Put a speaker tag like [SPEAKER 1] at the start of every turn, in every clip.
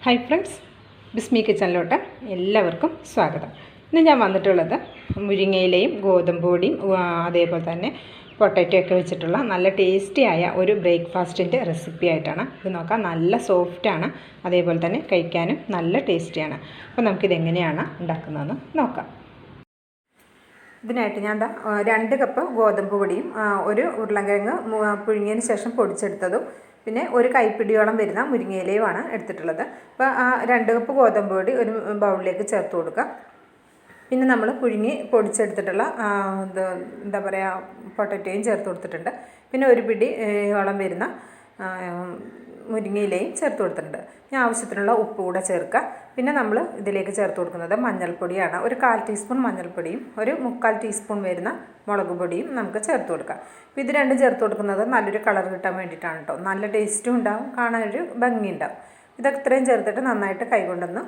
[SPEAKER 1] Hi friends, ബിസ്മി കിച്ചണിലോട്ട് എല്ലാവർക്കും സ്വാഗതം. ഇന്ന് ഞാൻ വന്നിട്ടുള്ളത് മുരിങ്ങയിലയും ഗോതമ്പ് പൊടിയും അതേപോലെ തന്നെ പൊട്ടാറ്റോ ഒക്കെ വെച്ചിട്ടുള്ള നല്ല ടേസ്റ്റിയായ ഒരു ബ്രേക്ക്ഫാസ്റ്റിൻ്റെ റെസിപ്പി ആയിട്ടാണ്. ഇത് നോക്കാം, നല്ല സോഫ്റ്റാണ്, അതേപോലെ തന്നെ കഴിക്കാനും നല്ല ടേസ്റ്റിയാണ്. അപ്പോൾ നമുക്കിതെങ്ങനെയാണ് ഉണ്ടാക്കുന്നതെന്ന് നോക്കാം. ഇതിനായിട്ട് ഞാൻ 2 കപ്പ് ഗോതമ്പ് പൊടിയും ഒരു ഉരുളൻകിഴങ്ങ് പുഴുങ്ങിയതിന് ശേഷം പൊടിച്ചെടുത്തതും പിന്നെ ഒരു കൈപ്പിടിയോളം വരുന്ന മുരിങ്ങയിലയുമാണ് എടുത്തിട്ടുള്ളത്. അപ്പോൾ ആ 2 കപ്പ് ഗോതമ്പ് പൊടി ഒരു ബൗളിലേക്ക് ചേർത്ത് കൊടുക്കുക. പിന്നെ നമ്മൾ പുഴുങ്ങി പൊടിച്ചെടുത്തിട്ടുള്ള എന്താ പറയുക പൊട്ടാറ്റോയും ചേർത്ത് കൊടുത്തിട്ടുണ്ട്. പിന്നെ ഒരു പിടിയോളം വരുന്ന മുരിങ്ങയിലയും ചേർത്ത് കൊടുത്തിട്ടുണ്ട്. ഞാൻ ആവശ്യത്തിനുള്ള ഉപ്പ് കൂടെ ചേർക്കുക. പിന്നെ നമ്മൾ ഇതിലേക്ക് ചേർത്ത് കൊടുക്കുന്നത് മഞ്ഞൾപ്പൊടിയാണ്. ഒരു 1/4 ടീസ്പൂൺ മഞ്ഞൾപ്പൊടിയും ഒരു 3/4 ടീസ്പൂൺ വരുന്ന മുളക് പൊടിയും നമുക്ക് ചേർത്ത് കൊടുക്കാം. അപ്പോൾ ഇത് രണ്ടും ചേർത്ത് കൊടുക്കുന്നത് നല്ലൊരു കളർ കിട്ടാൻ വേണ്ടിയിട്ടാണ് കേട്ടോ. നല്ല ടേസ്റ്റും ഉണ്ടാവും, കാണാനൊരു ഭംഗി ഉണ്ടാവും. ഇതൊക്കെ ഇത്രയും ചേർത്തിട്ട് നന്നായിട്ട് കൈകൊണ്ടൊന്ന്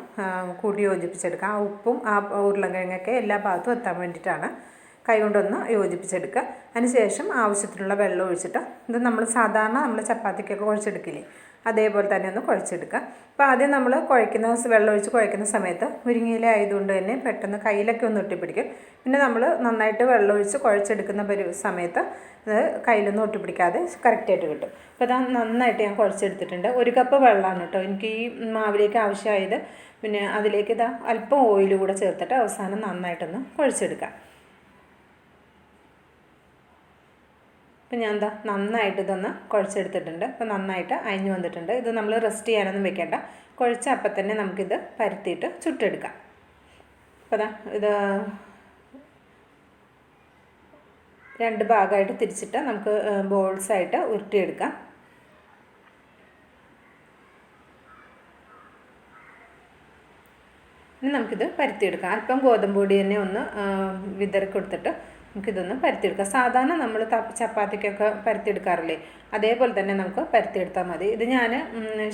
[SPEAKER 1] കൂടി യോജിപ്പിച്ചെടുക്കുക. ആ ഉപ്പും ആ ഉരുളൻകിഴങ്ങൊക്കെ എല്ലാ ഭാഗത്തും എത്താൻ വേണ്ടിയിട്ടാണ് കൈകൊണ്ടൊന്ന് യോജിപ്പിച്ചെടുക്കുക. അതിനുശേഷം ആവശ്യത്തിനുള്ള വെള്ളം ഒഴിച്ചിട്ട് ഇത് നമ്മൾ സാധാരണ ചപ്പാത്തിക്കൊക്കെ കുഴച്ചെടുക്കില്ലേ, അതേപോലെ തന്നെ ഒന്ന് കുഴച്ചെടുക്കുക. അപ്പോൾ ആദ്യം നമ്മൾ വെള്ളം ഒഴിച്ച് കുഴക്കുന്ന സമയത്ത് മുരിങ്ങയില ആയതുകൊണ്ട് തന്നെ പെട്ടെന്ന് കയ്യിലൊക്കെ ഒന്ന് ഒട്ടിപ്പിടിക്കും. പിന്നെ നമ്മൾ നന്നായിട്ട് വെള്ളം ഒഴിച്ച് കുഴച്ചെടുക്കുന്ന സമയത്ത് അത് കയ്യിലൊന്നും ഒട്ടിപ്പിടിക്കാതെ കറക്റ്റായിട്ട് കിട്ടും. അപ്പോൾ അത് നന്നായിട്ട് ഞാൻ കുഴച്ചെടുത്തിട്ടുണ്ട്. 1 കപ്പ് വെള്ളമാണ് കേട്ടോ എനിക്ക് ഈ മാവിലേക്ക് ആവശ്യമായത്. പിന്നെ അതിലേക്ക് അല്പം ഓയിൽ കൂടെ ചേർത്തിട്ട് അവസാനം നന്നായിട്ടൊന്ന് കുഴച്ചെടുക്കാം. അപ്പോൾ ഞാൻ നന്നായിട്ട് ഇതൊന്ന് കുഴച്ചെടുത്തിട്ടുണ്ട്. അപ്പോൾ നന്നായിട്ട് അയഞ്ഞു വന്നിട്ടുണ്ട്. ഇത് നമ്മൾ റെസ്റ്റ് ചെയ്യാനൊന്നും വെക്കേണ്ട, കുഴച്ച അപ്പം തന്നെ നമുക്കിത് പരത്തിയിട്ട് ചുട്ടെടുക്കാം. അപ്പോൾ ഇത് 2 ഭാഗമായിട്ട് തിരിച്ചിട്ട് നമുക്ക് ബോൾസായിട്ട് ഉരുട്ടിയെടുക്കാം. ഇനി നമുക്കിത് പരത്തിയെടുക്കാം. അല്പം ഗോതമ്പ് പൊടി തന്നെ ഒന്ന് വിതറി കൊടുത്തിട്ട് നമുക്കിതൊന്ന് പരത്തിയെടുക്കാം. സാധാരണ നമ്മൾ ചപ്പാത്തിക്കൊക്കെ പരത്തിയെടുക്കാറില്ലേ, അതേപോലെ തന്നെ നമുക്ക് പരത്തിയെടുത്താൽ മതി. ഇത് ഞാൻ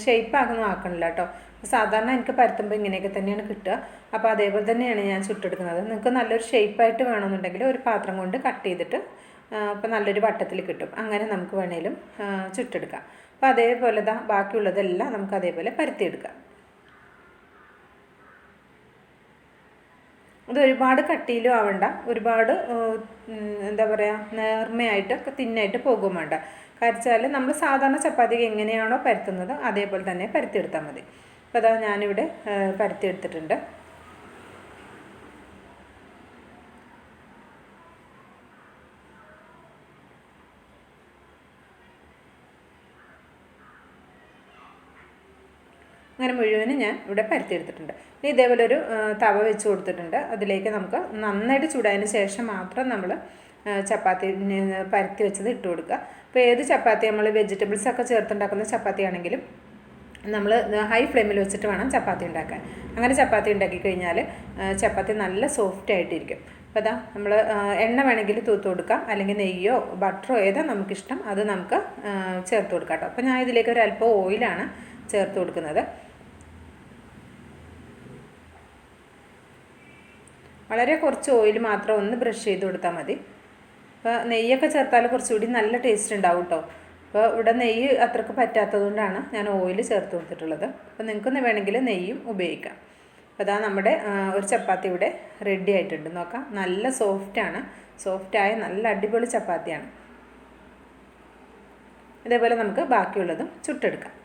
[SPEAKER 1] ഷേപ്പാക്കൊന്നും ആക്കണില്ല കേട്ടോ. സാധാരണ എനിക്ക് പരത്തുമ്പോൾ ഇങ്ങനെയൊക്കെ തന്നെയാണ് കിട്ടുക. അപ്പോൾ അതേപോലെ തന്നെയാണ് ഞാൻ ചുട്ടെടുക്കുന്നത്. നിങ്ങൾക്ക് നല്ലൊരു ഷേപ്പായിട്ട് വേണമെന്നുണ്ടെങ്കിൽ ഒരു പാത്രം കൊണ്ട് കട്ട് ചെയ്തിട്ട് അപ്പോൾ നല്ലൊരു വട്ടത്തിൽ കിട്ടും. അങ്ങനെ നമുക്ക് വേണേലും ചുട്ടെടുക്കാം. അപ്പോൾ അതേപോലെ ബാക്കിയുള്ളതെല്ലാം നമുക്ക് അതേപോലെ പരത്തിയെടുക്കാം. അത് ഒരുപാട് കട്ടിയിലും ആവണ്ട, ഒരുപാട് എന്താ പറയുക നേർമയായിട്ട് തിന്നായിട്ട് പോകും വേണ്ട. കാരണം നമ്മൾ സാധാരണ ചപ്പാത്തിക്ക് എങ്ങനെയാണോ പരത്തുന്നത് അതേപോലെ തന്നെ പരത്തിയെടുത്താൽ മതി. അപ്പോൾ ഞാനിവിടെ പരത്തിയെടുത്തിട്ടുണ്ട്. അങ്ങനെ മുഴുവനും ഞാൻ ഇവിടെ പരത്തിയെടുത്തിട്ടുണ്ട്. ഇനി ഇതേപോലെ ഒരു തവ വെച്ച് കൊടുത്തിട്ടുണ്ട്. അതിലേക്ക് നമുക്ക് നന്നായിട്ട് ചൂടായതിന് ശേഷം മാത്രം നമ്മൾ ചപ്പാത്തി പരത്തി വെച്ചത് ഇട്ട് കൊടുക്കുക. അപ്പോൾ ഏത് ചപ്പാത്തി നമ്മൾ വെജിറ്റബിൾസൊക്കെ ചേർത്തുണ്ടാക്കുന്ന ചപ്പാത്തി ആണെങ്കിലും നമ്മൾ ഹൈ ഫ്ലെയിമിൽ വെച്ചിട്ട് വേണം ചപ്പാത്തി ഉണ്ടാക്കാൻ. അങ്ങനെ ചപ്പാത്തി ഉണ്ടാക്കി കഴിഞ്ഞാൽ ചപ്പാത്തി നല്ല സോഫ്റ്റ് ആയിട്ടിരിക്കും. അപ്പോൾ നമ്മൾ എണ്ണ വേണമെങ്കിൽ തൂത്ത് കൊടുക്കാം, അല്ലെങ്കിൽ നെയ്യോ ബട്ടറോ ഏതാ നമുക്കിഷ്ടം അത് നമുക്ക് ചേർത്ത് കൊടുക്കാം കേട്ടോ. അപ്പോൾ ഞാൻ ഇതിലേക്ക് ഒരു അല്പം ഓയിലാണ് ചേർത്ത് കൊടുക്കുന്നത്. വളരെ കുറച്ച് ഓയിൽ മാത്രം ഒന്ന് ബ്രഷ് ചെയ്ത് കൊടുത്താൽ മതി. അപ്പോൾ നെയ്യൊക്കെ ചേർത്താൽ കുറച്ചുകൂടി നല്ല ടേസ്റ്റ് ഉണ്ടാവും കേട്ടോ. അപ്പോൾ ഇവിടെ നെയ്യ് അത്രയ്ക്ക് പറ്റാത്തത് കൊണ്ടാണ് ഞാൻ ഓയിൽ ചേർത്ത് കൊടുത്തിട്ടുള്ളത്. അപ്പോൾ നിങ്ങൾക്കൊന്ന് വേണമെങ്കിൽ നെയ്യും ഉപയോഗിക്കാം. അപ്പോൾ നമ്മുടെ ഒരു ചപ്പാത്തി ഇവിടെ റെഡി ആയിട്ടുണ്ട്. നോക്കാം, നല്ല സോഫ്റ്റായ നല്ല അടിപൊളി ചപ്പാത്തിയാണ്. ഇതേപോലെ നമുക്ക് ബാക്കിയുള്ളതും ചുട്ടെടുക്കാം.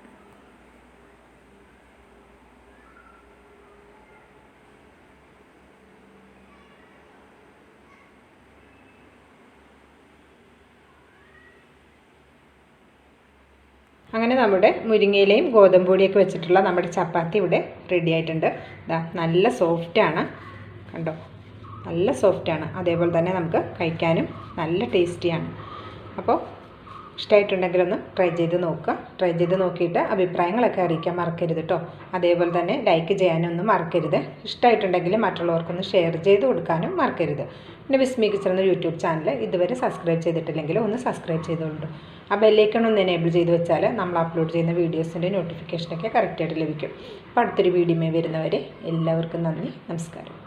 [SPEAKER 1] അങ്ങനെ നമ്മുടെ മുരിങ്ങയിലയും ഗോതമ്പ് പൊടിയൊക്കെ വെച്ചിട്ടുള്ള നമ്മുടെ ചപ്പാത്തി ഇവിടെ റെഡി ആയിട്ടുണ്ട്. നല്ല സോഫ്റ്റാണ്, കണ്ടോ, നല്ല സോഫ്റ്റാണ്. അതേപോലെ തന്നെ നമുക്ക് കഴിക്കാനും നല്ല ടേസ്റ്റിയാണ്. അപ്പോൾ ഇഷ്ടമായിട്ടുണ്ടെങ്കിലൊന്ന് ട്രൈ ചെയ്ത് നോക്കുക. ട്രൈ ചെയ്ത് നോക്കിയിട്ട് അഭിപ്രായങ്ങളൊക്കെ അറിയിക്കാൻ മറക്കരുത് കേട്ടോ. അതേപോലെ തന്നെ ലൈക്ക് ചെയ്യാനൊന്നും മറക്കരുത്. ഇഷ്ടമായിട്ടുണ്ടെങ്കിൽ മറ്റുള്ളവർക്കൊന്ന് ഷെയർ ചെയ്ത് കൊടുക്കാനും മറക്കരുത്. പിന്നെ ബിസ്മി കിച്ചൺ എന്ന യൂട്യൂബ് ചാനൽ ഇതുവരെ സബ്സ്ക്രൈബ് ചെയ്തിട്ടില്ലെങ്കിൽ ഒന്ന് സബ്സ്ക്രൈബ് ചെയ്തോളൂ. ആ ബെല്ലൈക്കൺ ഒന്ന് എനേബിൾ ചെയ്ത് വെച്ചാൽ നമ്മൾ അപ്ലോഡ് ചെയ്യുന്ന വീഡിയോസിൻ്റെ നോട്ടിഫിക്കേഷനൊക്കെ കറക്റ്റായിട്ട് ലഭിക്കും. അപ്പോൾ അടുത്തൊരു വീഡിയോയിൽ വരുന്നവരെ എല്ലാവർക്കും നന്ദി, നമസ്കാരം.